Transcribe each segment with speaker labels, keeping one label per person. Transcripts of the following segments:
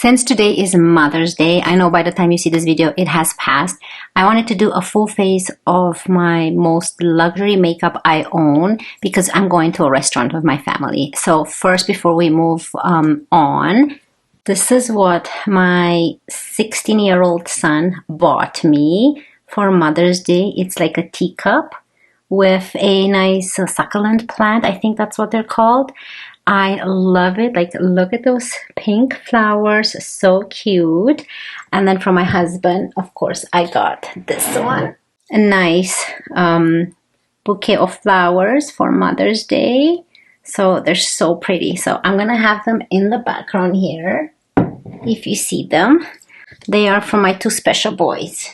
Speaker 1: Since today is Mother's Day, I know by the time you see this video, it has passed. I wanted to do a full face of my most luxury makeup I own because I'm going to a restaurant with my family. So first, before we move on, this is what my 16-year-old son bought me for Mother's Day. It's like a teacup with a nice succulent plant. I think that's what they're called. I love it. Like, look at those pink flowers, so cute. And then from my husband, of course, I got this one, a nice bouquet of flowers for Mother's Day. So they're so pretty. So I'm gonna have them in the background here if you see them. They are from my two special boys.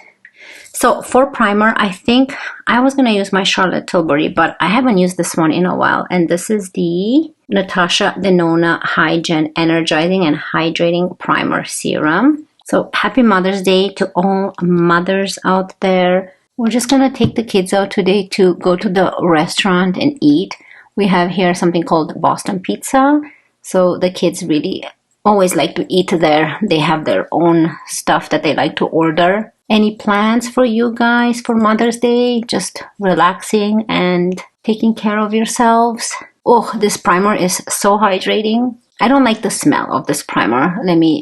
Speaker 1: So for primer, I think I was gonna use my Charlotte Tilbury, but I haven't used this one in a while. And this is the Natasha Denona Hygiene Energizing and Hydrating Primer Serum. So happy Mother's Day to all mothers out there. We're just gonna take the kids out today to go to the restaurant and eat. We have here something called Boston Pizza. So the kids really always like to eat there. They have their own stuff that they like to order. Any plans for you guys for Mother's Day? Just relaxing and taking care of yourselves. Oh, this primer is so hydrating. I don't like the smell of this primer.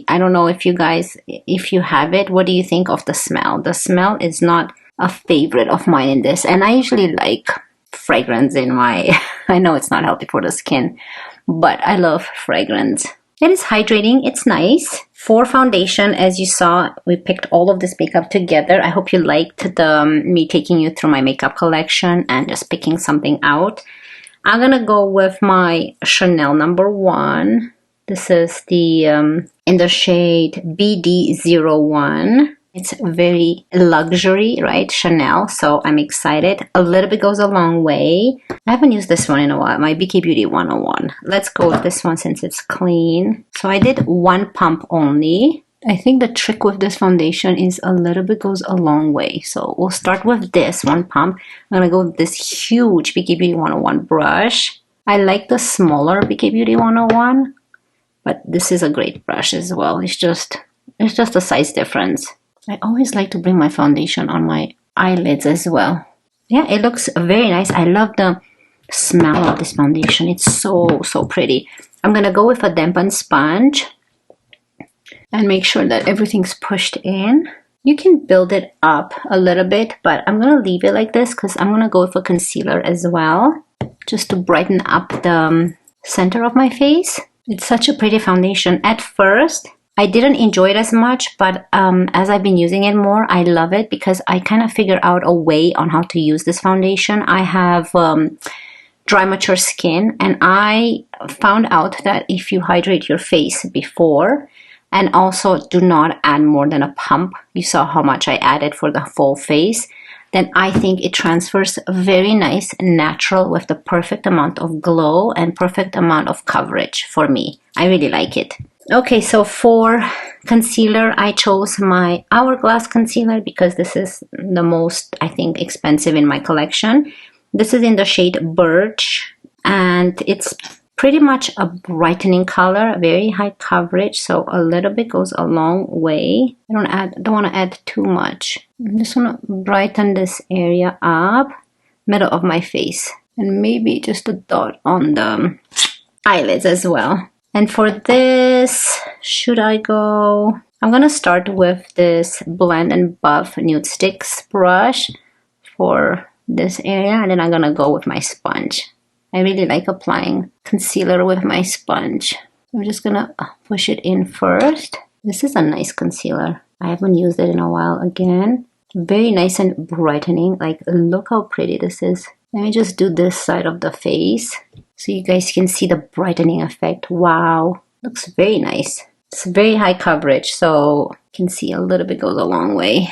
Speaker 1: I don't know if you guys, if you have it, what do you think of the smell? The smell is not a favorite of mine in this. And I usually like fragrance in my, I know it's not healthy for the skin, but I love fragrance. It is hydrating. It's nice. For foundation, as you saw, we picked all of this makeup together. I hope you liked me taking you through my makeup collection and just picking something out. I'm gonna go with my Chanel #1. This is the in the shade BD01. It's very luxury, right? Chanel. So I'm excited. A little bit goes a long way. I haven't used this one in a while. My BK Beauty 101. Let's go with this one since it's clean. So I did one pump only. I think the trick with this foundation is a little bit goes a long way. So we'll start with this one pump. I'm gonna go with this huge BK Beauty 101 brush. I like the smaller BK Beauty 101, but this is a great brush as well. It's just a size difference. I always like to bring my foundation on my eyelids as well. Yeah, it looks very nice. I love the smell of this foundation. It's so pretty. I'm gonna go with a dampened sponge and make sure that everything's pushed in. You can build it up a little bit, but I'm gonna leave it like this because I'm gonna go with a concealer as well, just to brighten up the center of my face. It's such a pretty foundation. At first, I didn't enjoy it as much, but as I've been using it more, I love it because I kind of figured out a way on how to use this foundation. I have dry, mature skin, and I found out that if you hydrate your face before and also do not add more than a pump, you saw how much I added for the full face, then I think it transfers very nice and natural with the perfect amount of glow and perfect amount of coverage for me. I really like it. Okay, so for concealer, I chose my Hourglass Concealer because this is the most, I think, expensive in my collection. This is in the shade Birch, and it's pretty much a brightening color, very high coverage, so a little bit goes a long way. I don't want to add too much. I'm just going to brighten this area up, middle of my face, and maybe just a dot on the eyelids as well. And for this, should I go? I'm gonna start with this Blend and Buff Nude Sticks brush for this area, and then I'm gonna go with my sponge. I really like applying concealer with my sponge. I'm just gonna push it in first. This is a nice concealer. I haven't used it in a while again. Very nice and brightening. Like, look how pretty this is. Let me just do this side of the face so you guys can see the brightening effect. Wow, looks very nice. It's very high coverage, so you can see a little bit goes a long way.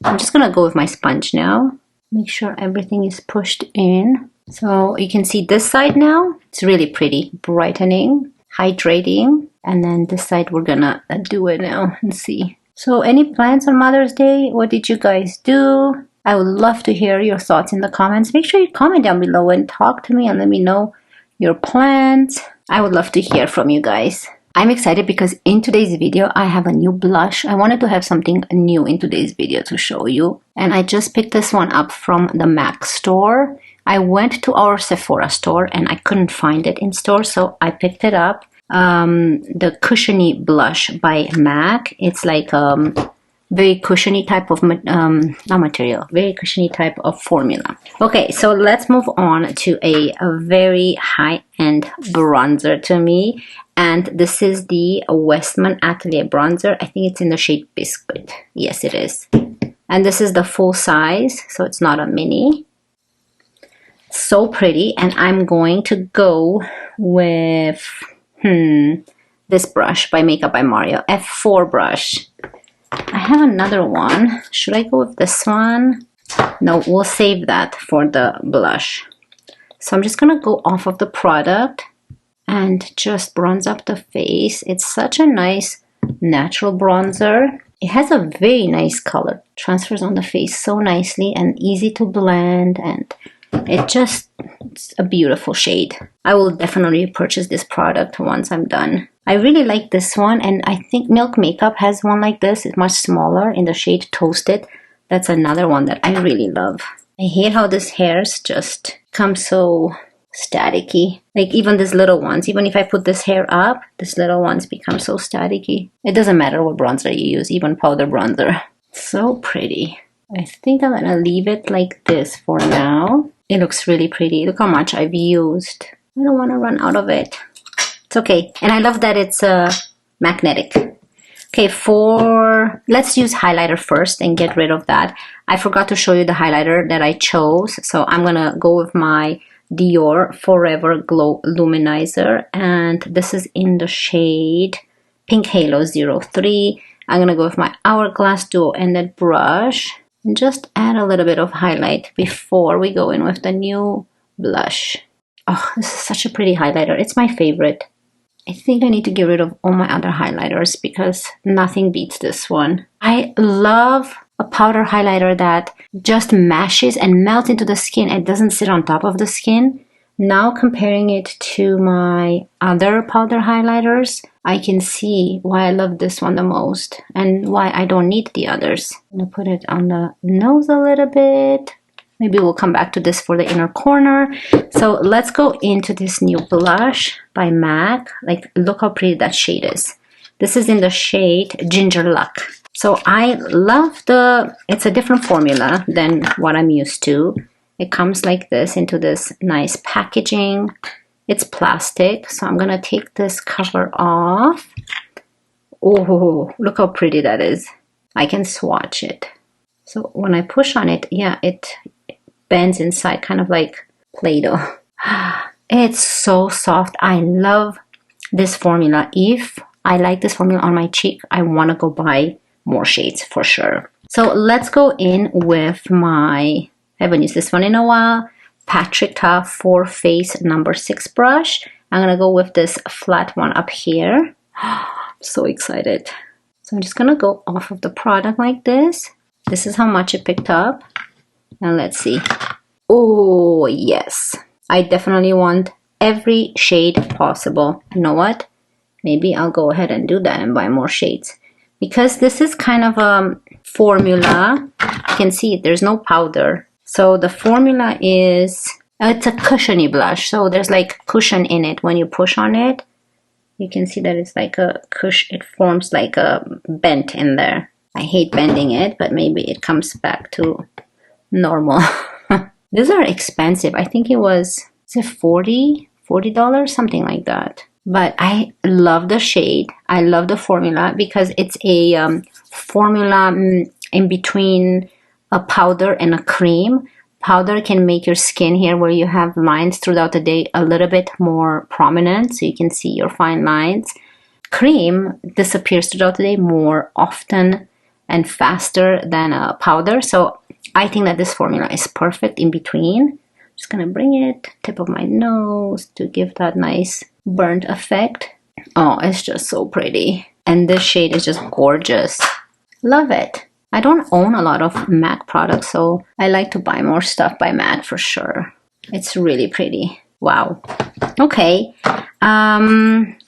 Speaker 1: I'm just gonna go with my sponge now. Make sure everything is pushed in. So you can see this side now. It's really pretty, brightening, hydrating. And then this side, we're gonna do it now and see. So any plans on Mother's Day? What did you guys do? I would love to hear your thoughts in the comments. Make sure you comment down below and talk to me and let me know your plans. I would love to hear from you guys. I'm excited because in today's video, I have a new blush. I wanted to have something new in today's video to show you. And I just picked this one up from the MAC store. I went to our Sephora store and I couldn't find it in store, so I picked it up. The Cushiony blush by MAC. It's like very cushiony type of not material, very cushiony type of formula. Okay, so let's move on to a very high-end bronzer to me, and this is the Westman Atelier bronzer. I think it's in the shade Biscuit. Yes, it is. And this is the full size, so it's not a mini. So pretty, and I'm going to go with this brush by Makeup by Mario, F4 brush. I have another one. Should I go with this one? No, we'll save that for the blush. So I'm just gonna go off of the product and just bronze up the face. It's such a nice natural bronzer. It has a very nice color. Transfers on the face so nicely and easy to blend, and it's a beautiful shade. I will definitely purchase this product once I'm done. I really like this one, and I think Milk Makeup has one like this. It's much smaller in the shade Toasted. That's another one that I really love. I hate how this hairs just come so staticky. Like even these little ones, even if I put this hair up, these little ones become so staticky. It doesn't matter what bronzer you use, even powder bronzer. So pretty. I think I'm gonna leave it like this for now. It looks really pretty. Look how much I've used. I don't want to run out of it. It's okay. And I love that it's magnetic. Okay, let's use highlighter first and get rid of that. I forgot to show you the highlighter that I chose. So I'm going to go with my Dior Forever Glow Luminizer. And this is in the shade Pink Halo 03. I'm going to go with my Hourglass Duo-Ended brush. And just add a little bit of highlight before we go in with the new blush. Oh, this is such a pretty highlighter. It's my favorite. I think I need to get rid of all my other highlighters because nothing beats this one. I love a powder highlighter that just mashes and melts into the skin. It doesn't sit on top of the skin. Now comparing it to my other powder highlighters, I can see why I love this one the most and why I don't need the others. I'm gonna put it on the nose a little bit. Maybe we'll come back to this for the inner corner. So let's go into this new blush by MAC. Like, look how pretty that shade is. This is in the shade Ginger Luck. So I love it's a different formula than what I'm used to. It comes like this into this nice packaging. It's plastic, so I'm gonna take this cover off. Oh, look how pretty that is. I can swatch it. So when I push on it, yeah, it bends inside, kind of like Play-Doh. It's so soft. I love this formula. If I like this formula on my cheek, I wanna go buy more shades for sure. So let's go in with my, I haven't used this one in a while, Patrick Ta for Face number 6 brush. I'm gonna go with this flat one up here. So excited. So I'm just gonna go off of the product like this. This is how much it picked up. And let's see. Oh, yes. I definitely want every shade possible. You know what? Maybe I'll go ahead and do that and buy more shades. Because this is kind of a formula. You can see there's no powder. So the formula is, it's a cushiony blush. So there's like cushion in it. When you push on it, you can see that it's like a cushion. It forms like a bent in there. I hate bending it, but maybe it comes back to normal. These are expensive. I think it was, is it $40? Something like that. But I love the shade. I love the formula because it's a formula in between a powder and a cream. Powder can make your skin here where you have lines throughout the day a little bit more prominent, so you can see your fine lines. Cream disappears throughout the day more often and faster than a powder. So I think that this formula is perfect in between. Just gonna bring it tip of my nose to give that nice burnt effect. Oh, it's just so pretty. And this shade is just gorgeous. Love it. I don't own a lot of MAC products, so I like to buy more stuff by MAC for sure. It's really pretty. Wow. Okay.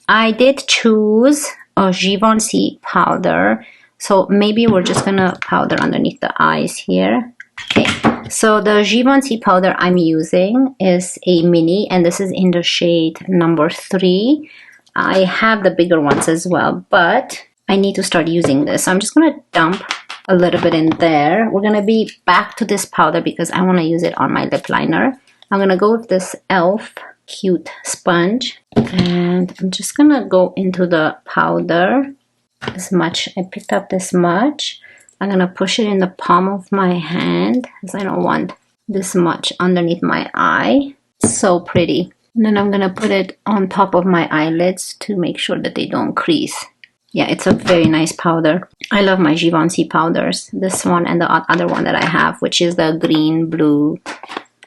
Speaker 1: I did choose a Givenchy powder. So maybe we're just gonna powder underneath the eyes here. Okay, so the Givenchy powder I'm using is a mini, and this is in the shade number 3. I have the bigger ones as well, but I need to start using this. So I'm just gonna dump a little bit in there. We're gonna be back to this powder because I wanna use it on my lip liner. I'm gonna go with this e.l.f. cute sponge, and I'm just gonna go into the powder as much. I picked up this much. I'm gonna push it in the palm of my hand because I don't want this much underneath my eye. So pretty. And then I'm gonna put it on top of my eyelids to make sure that they don't crease. Yeah, it's a very nice powder. I love my Givenchy powders. This one and the other one that I have, which is the green, blue.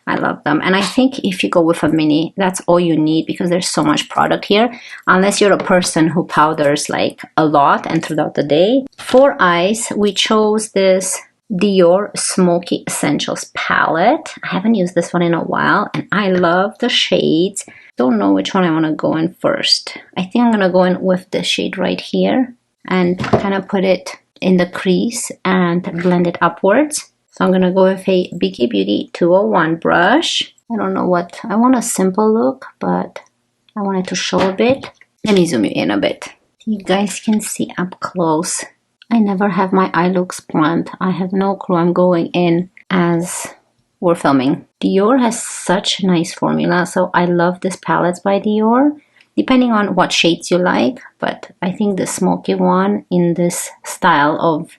Speaker 1: I love them. And I think if you go with a mini, that's all you need because there's so much product here. Unless you're a person who powders like a lot and throughout the day. For eyes, we chose this Dior Smoky Essentials palette. I haven't used this one in a while and I love the shades. Don't know which one I want to go in first. I think I'm going to go in with this shade right here and kind of put it in the crease and blend it upwards. So I'm going to go with a BK Beauty 201 brush. I don't know what, I want a simple look, but I want it to show a bit. Let me zoom you in a bit. You guys can see up close. I never have my eye looks planned. I have no clue. I'm going in as we're filming. Dior has such nice formula. So I love this palettes by Dior. Depending on what shades you like. But I think the smoky one in this style of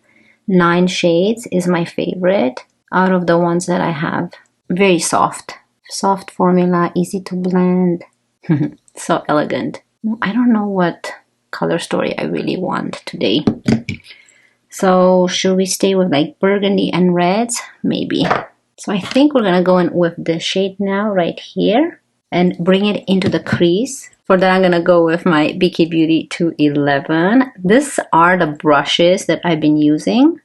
Speaker 1: 9 shades is my favorite out of the ones that I have. Very soft. Soft formula, easy to blend. So elegant. I don't know what color story I really want today. So should we stay with like burgundy and reds? Maybe. So I think we're gonna go in with the shade now right here and bring it into the crease. For that, I'm gonna go with my BK Beauty 211. These are the brushes that I've been using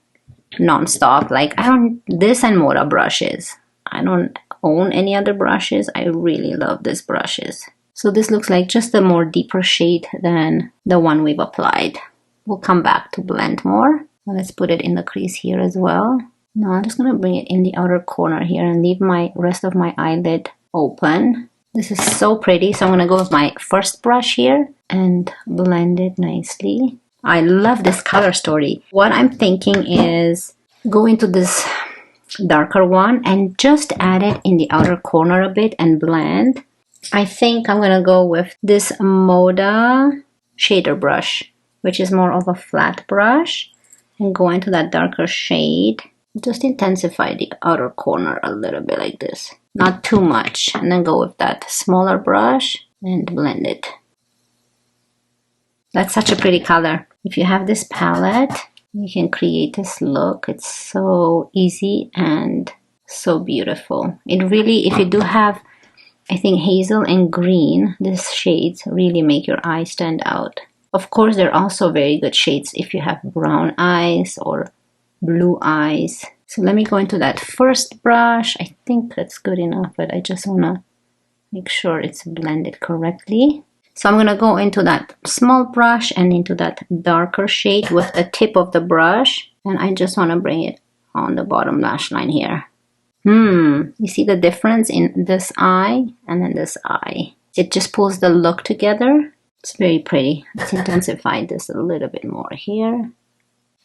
Speaker 1: non-stop. Like this and Moda brushes. I don't own any other brushes. I really love these brushes. So this looks like just a more deeper shade than the one we've applied. We'll come back to blend more. Well, let's put it in the crease here as well. Now I'm just gonna bring it in the outer corner here and leave my rest of my eyelid open. This is so pretty. So I'm gonna go with my first brush here and blend it nicely. I love this color story. What I'm thinking is go into this darker one and just add it in the outer corner a bit and blend. I think I'm gonna go with this Moda shader brush, which is more of a flat brush, and go into that darker shade. Just intensify the outer corner a little bit like this. Not too much. And then go with that smaller brush and blend it. That's such a pretty color. If you have this palette, you can create this look. It's so easy and so beautiful. It really, if you do have, I think hazel and green, these shades really make your eyes stand out. Of course, they're also very good shades if you have brown eyes or blue eyes. So let me go into that first brush. I think that's good enough, but I just want to make sure it's blended correctly. So I'm going to go into that small brush and into that darker shade with the tip of the brush. And I just want to bring it on the bottom lash line here. You see the difference in this eye and then this eye? It just pulls the look together. It's very pretty. Let's intensify this a little bit more here.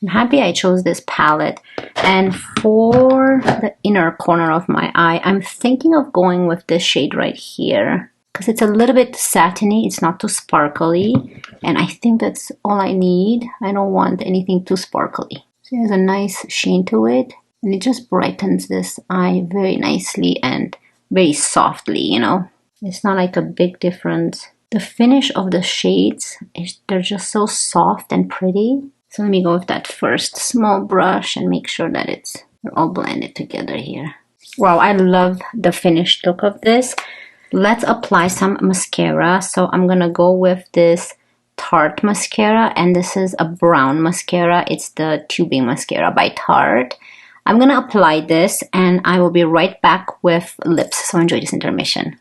Speaker 1: I'm happy I chose this palette. And for the inner corner of my eye, I'm thinking of going with this shade right here. Because it's a little bit satiny, it's not too sparkly. And I think that's all I need. I don't want anything too sparkly. So there's a nice sheen to it. And it just brightens this eye very nicely and very softly, you know. It's not like a big difference. The finish of the shades, they're just so soft and pretty. So let me go with that first small brush and make sure that they're all blended together here. Wow, I love the finished look of this. Let's apply some mascara. So I'm gonna go with this Tarte mascara, and this is a brown mascara. It's the tubing mascara by Tarte. I'm gonna apply this and I will be right back with lips. So enjoy this intermission.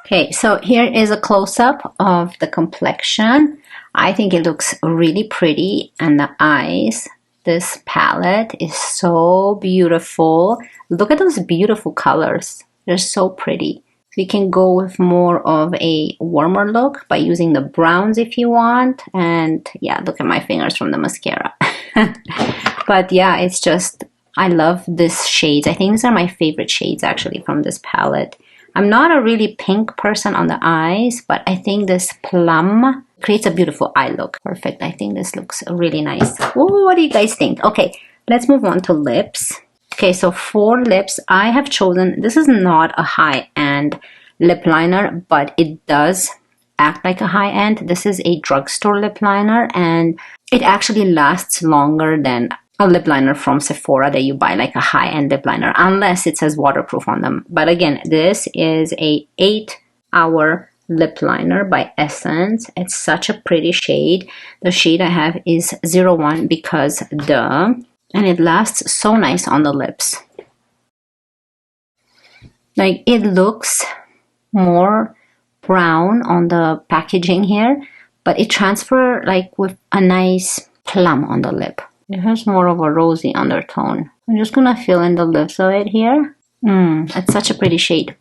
Speaker 1: Okay, so here is a close-up of the complexion. I think it looks really pretty, and the eyes. This palette is so beautiful. Look at those beautiful colors. They're so pretty. So you can go with more of a warmer look by using the browns if you want. And yeah, look at my fingers from the mascara. But yeah, it's just, I love these shades. I think these are my favorite shades actually from this palette. I'm not a really pink person on the eyes, but I think this plum creates a beautiful eye look. Perfect. I think this looks really nice. Ooh, what do you guys think? Okay, let's move on to lips. Okay, so for lips, I have chosen, this is not a high-end lip liner, but it does act like a high-end. This is a drugstore lip liner, and it actually lasts longer than a lip liner from Sephora that you buy, like a high-end lip liner, unless it says waterproof on them. But again, this is a 8-hour lip liner by Essence. It's such a pretty shade. The shade I have is 01 because duh. And it lasts so nice on the lips. Like, it looks more brown on the packaging here, but it transfers like with a nice plum on the lip. It has more of a rosy undertone. I'm just gonna fill in the lips of it here. It's such a pretty shade.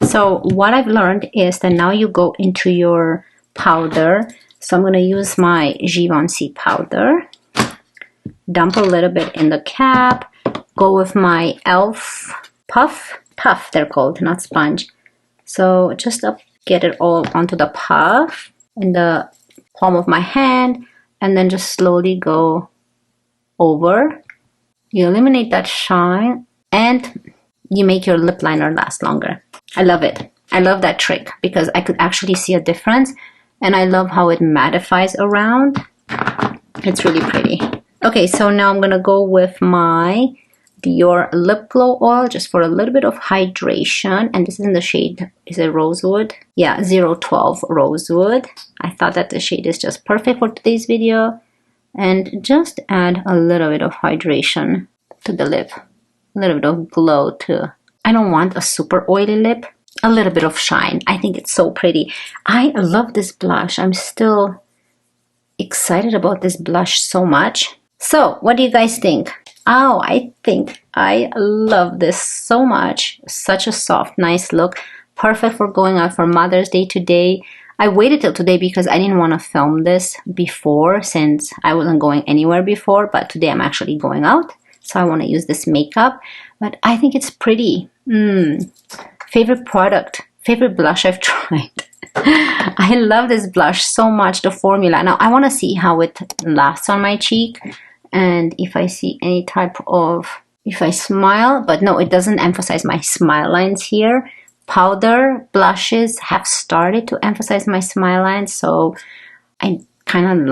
Speaker 1: So what I've learned is that now you go into your powder. So I'm gonna use my Givenchy powder. Dump a little bit in the cap. Go with my e.l.f. puff. Puff, they're called, not sponge. So just get it all onto the puff in the palm of my hand, and then just slowly go over. You eliminate that shine, and you make your lip liner last longer. I love it. I love that trick because I could actually see a difference, and I love how it mattifies around. It's really pretty. Okay, so now I'm gonna go with my Dior Lip Glow Oil just for a little bit of hydration, and this is in the shade, is it Rosewood? Yeah, 012 Rosewood. I thought that the shade is just perfect for today's video, and just add a little bit of hydration to the lip, a little bit of glow too. I don't want a super oily lip, a little bit of shine. I think it's so pretty. I love this blush. I'm still excited about this blush so much. So what do you guys think? Oh, I think I love this so much. Such a soft, nice look. Perfect for going out for Mother's Day today. I waited till today because I didn't want to film this before since I wasn't going anywhere before. But today I'm actually going out. So I want to use this makeup. But I think it's pretty. Favorite product. Favorite blush I've tried. I love this blush so much. The formula. Now I want to see how it lasts on my cheek. And if I see any type of, if I smile, but no, it doesn't emphasize my smile lines here. Powder blushes have started to emphasize my smile lines, so I kind of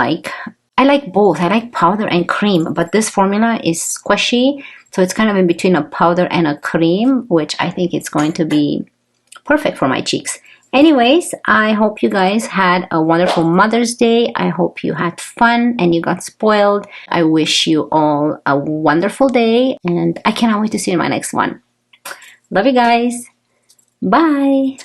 Speaker 1: I like both. I like powder and cream, but this formula is squishy, so it's kind of in between a powder and a cream, which I think it's going to be perfect for my cheeks. Anyways, I hope you guys had a wonderful Mother's Day. I hope you had fun and you got spoiled. I wish you all a wonderful day, and I cannot wait to see you in my next one. Love you guys. Bye.